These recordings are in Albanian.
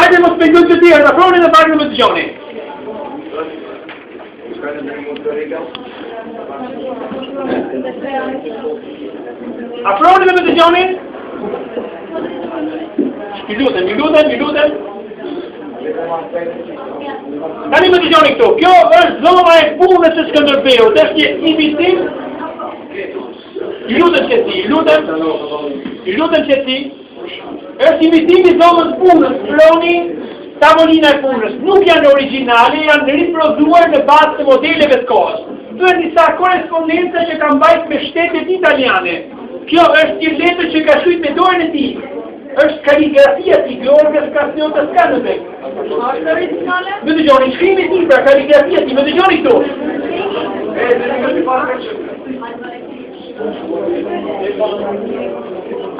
Hajde mos me gjënë të tjerë, afroni dhe bajnë me të gjoni. Afroni dhe me të gjoni. Mi lutem. Tani me të gjoni këtu, kjo është zona e punës së Skënderbeut, është një imitim. I lutem që ti, është imitimi zonës punës, floni tavolina e punës, nuk janë originale, janë riproduar në bazë të modeleve të kohës. Duhet disa korespondenca që kanë mbajtur me shtetet italiane. Kjo është një letër që ka shkruar me dorën e tij. Është kaligrafia ti Gjorgës Kastion të Skënderbeu. Më dëgjoni, shkrimi i tij pra kaligrafia ti, më dëgjoni këtu.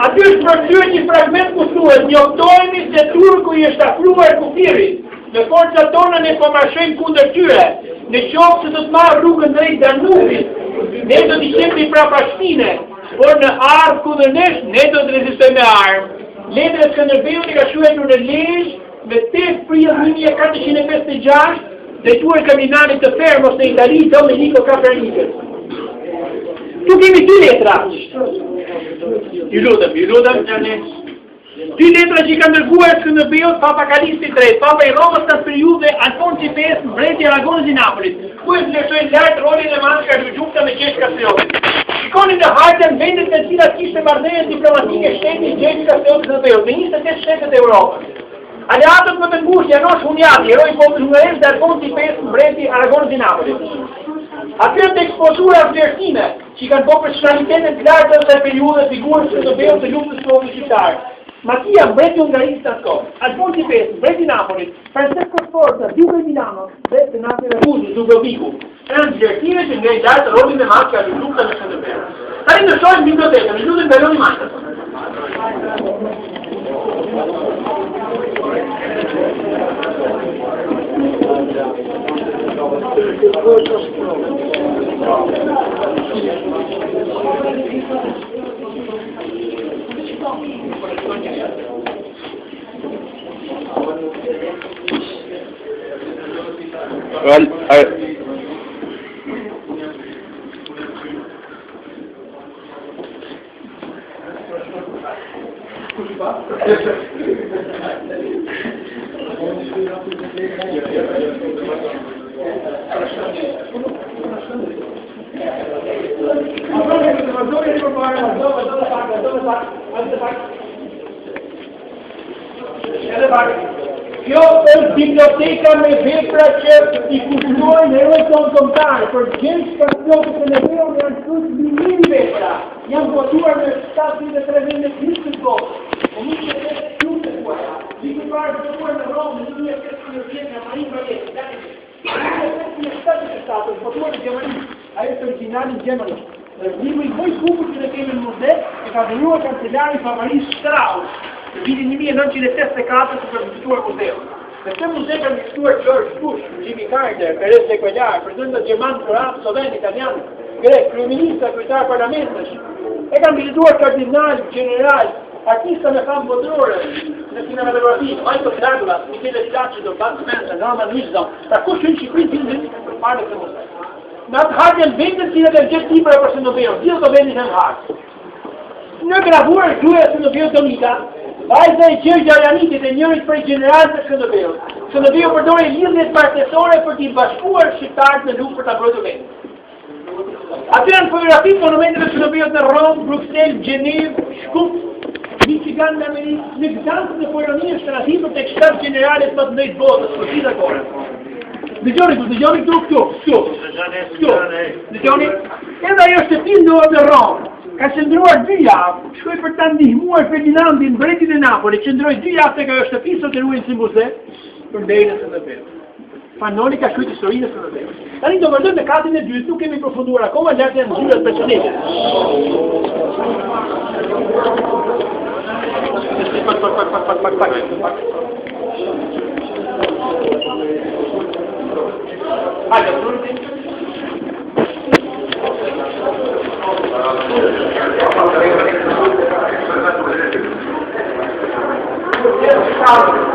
Aty është përkthyer një fragment ku thuhet: "Njoftohemi se turku i është afruar kufirit. Në forcat tona ne po marshojmë kundër tyre. Në qoftë se do të marrë rrugën drejt Danubit, ne do t'i qepim prapashpine, por në ardhmë kundër nesh, ne do të rezistojmë me armë." Letra e Skënderbeut ka shkruar në Lezhë me 8 prill 1456, drejtuar kriminalit të Fermos në Itali, Domenico Capranicës. Tu kemi dy letra. Ju lutem tani. Dy letra që kanë dërguar Skënderbeut Papa Kalisti III, Papa i Romës në periudhë Alfonsi V, mbreti i Aragonit i Napolit, ku e vlerësoi lart rolin e madh të Gjugta me Gjergj Kastionit. Shikonin në hartën vendet në cilat kishte marrëdhënie diplomatike shteti Gjergj Kastion Skënderbeut me 28 shtetet e Europës. Aleatët më të ngushtë janë Hunjati, heroi i popullit hungarez dhe Alfonsi V, mbreti i Aragonit i Napolit. Atyre të ekspozuara vlerësime që kanë bërë personalitetet të lartë të asaj periudhe figurën Skënderbeut të luftës së popullit shqiptar. Mattia, mbreti hungarisë të atë kohë, Alfonsi V, mbreti i Napolit, Francesco Sforza, duke i Milanos dhe senati i Raguzi, Dubroviku, janë vlerësime që ngrej lartë rolin e madh që ka lufta me Skënderbeut. Tani ndërshojmë bibliotekën, më lutem ngaloni majtën. Kjo është biblioteka me vepra që I kushtojnë herojtë tonë kombëtar, për Gjergj Kastion Skënderbeut janë shkruar 1000 vepra, janë votuar në 73 vende të botë. Në 18 qytete të huaja, liku I parë votuar në Romë në 1810 nga Marin Vajet, në 1877 votuar në Gjermani, ajo është origjinali në Gjermani. Libri I Vojt Kupës që ne kemi në muze e ka dhënuar kancelari Famaris Strauss në vitin 1984 të përfituar muzeun. Në këtë muze kanë vizituar George Bush, Jimmy Carter, Perez de Cuellar, presidentët gjerman, arab, sloven, italian, grek, kryeministra, kryetar parlamentësh. E kanë vizituar kardinal, general, artista me famë botërore në kinematografi, Michael Douglas, Michele Placido, Bud Spencer, Norman Wisdom, pra kush në Shqipëri dilnin përpara këtë muze. Në atë hartën vendën cilat e gjithë libra për Skënderbeut, gjithë do vendin në hartë. Në gravuar gruaja e Skënderbeut Donita, vajza e Gjergj Arjanitit e njërit prej generalëve të Skënderbeut. Skënderbeut përdori lidhjet martesore për t'i bashkuar shqiptarët në luftë për ta mbrojtur vendin. Aty janë fotografi të monumenteve të Skënderbeut në Rom, Bruxelles, Gjenevë, Shkup, Michigan në Amerikë, në Gdansk në Poloni është radhipër tek shtabi generale më të mëdhenj të botës për gjithë kohën. Dëgjoni këtu. Dëgjoni. Edhe ajo shtëpi ndodhet në Rom. Ka qëndruar 2 javë, shkoi për ta ndihmuar Ferdinandin, mbretin e Napolit, qëndroi 2 javë tek ajo shtëpi sot e ruajnë si muze për nderin e Skënderbeut. Fanoni ka shkruar historinë e Skënderbeut. Tani do vazhdojmë me katin e dytë, nuk kemi përfunduar akoma lart janë zyrtat personale. Hajde, Thank you.